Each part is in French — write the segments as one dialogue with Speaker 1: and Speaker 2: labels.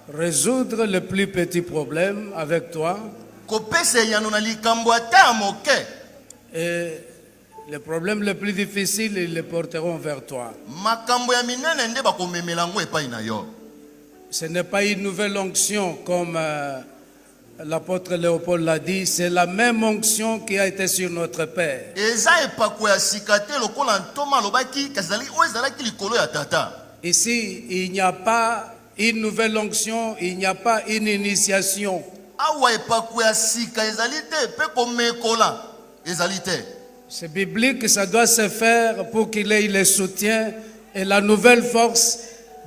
Speaker 1: Résoudre le plus petit problème avec toi. Et les problèmes les plus difficiles, ils les porteront vers toi. Ce n'est pas une nouvelle onction comme l'apôtre Léopold l'a dit, c'est la même onction qui a été sur notre Père. Ici, il n'y a pas une nouvelle onction, il n'y a pas une initiation. C'est biblique, ça doit se faire pour qu'il ait le soutien et la nouvelle force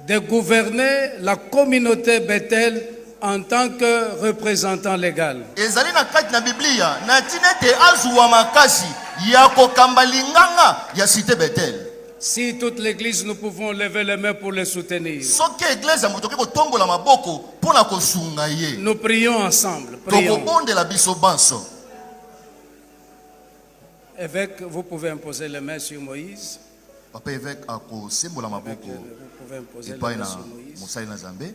Speaker 1: de gouverner la communauté Bethel en tant que représentant légal. Si toute l'église, nous pouvons lever les mains pour le soutenir. Nous prions ensemble. Prions. Évêque, vous pouvez imposer les mains sur Moïse.
Speaker 2: Papa évêque a kosembola maboko epai na mosali na Nzambe.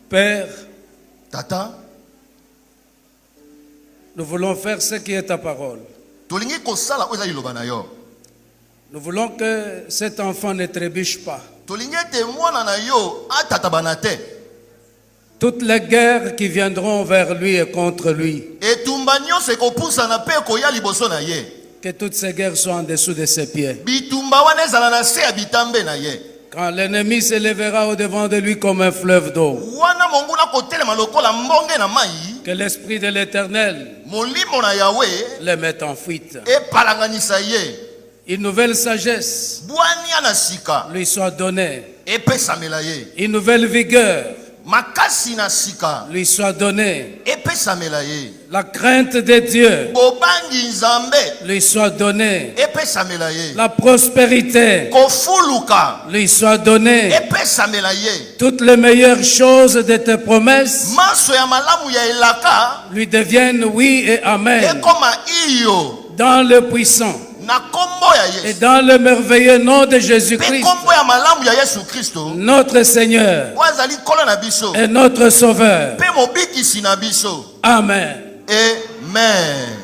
Speaker 1: Père,
Speaker 2: Tata,
Speaker 1: nous voulons faire ce qui est ta parole. Nous voulons que cet enfant ne trébuche pas. Toutes les guerres qui viendront vers lui et contre lui, que toutes ces guerres soient en dessous de ses pieds. Quand l'ennemi se lèvera au-devant de lui comme un fleuve d'eau, que l'Esprit de l'Éternel les mette en fuite. Une nouvelle sagesse lui soit donnée. Une nouvelle vigueur lui soit donnée. La crainte de Dieu lui soit donnée. La prospérité lui soit donnée. Toutes les meilleures choses de tes promesses lui deviennent oui et amen. Dans le puissant et dans le merveilleux nom de Jésus-Christ, notre Seigneur et notre Sauveur. Amen.
Speaker 2: Amen.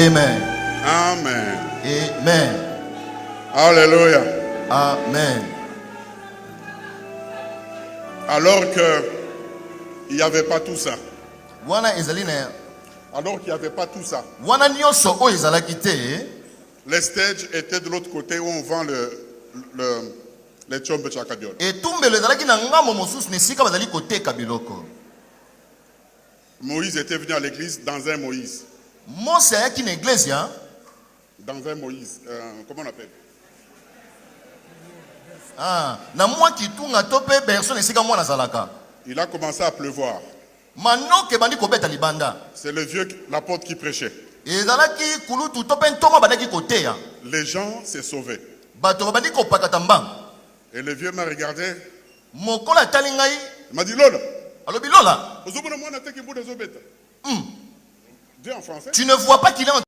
Speaker 2: Amen.
Speaker 3: Amen.
Speaker 2: Amen.
Speaker 3: Alléluia.
Speaker 2: Amen.
Speaker 3: Alors que il n'y avait pas tout ça.
Speaker 2: Wana ezaline.
Speaker 3: Alors qu'il n'y avait pas tout ça.
Speaker 2: Wana nyonso o ezalaki te.
Speaker 3: Les stages étaient de l'autre côté où on vend les chombe chakadiol.
Speaker 2: Et tumbelo ezalaki na ngambo mosusu nesika bazali koteka biloko.
Speaker 3: Moïse était venu à l'église dans un Moïse.
Speaker 2: Mose ayaki na église hein?
Speaker 3: Dans un Moïse. Comment on appelle?
Speaker 2: Ah, na mwa kitunga tope personne esika mwana zalaka.
Speaker 3: Il a commencé à pleuvoir.
Speaker 2: Manoke bandi kobeta libanda.
Speaker 3: C'est le vieux, l'apôtre qui prêchait.
Speaker 2: Ezalaki kulutu tope ntongo bandaki koteya.
Speaker 3: Les gens s'est sauvés.
Speaker 2: Bato bandi kopakata mbang.
Speaker 3: Et le vieux m'a regardé.
Speaker 2: Mokola tali ngai.
Speaker 3: Il m'a dit Lola.
Speaker 2: Alobi Lola.
Speaker 3: Dis en français.
Speaker 2: Tu ne vois pas qu'il est en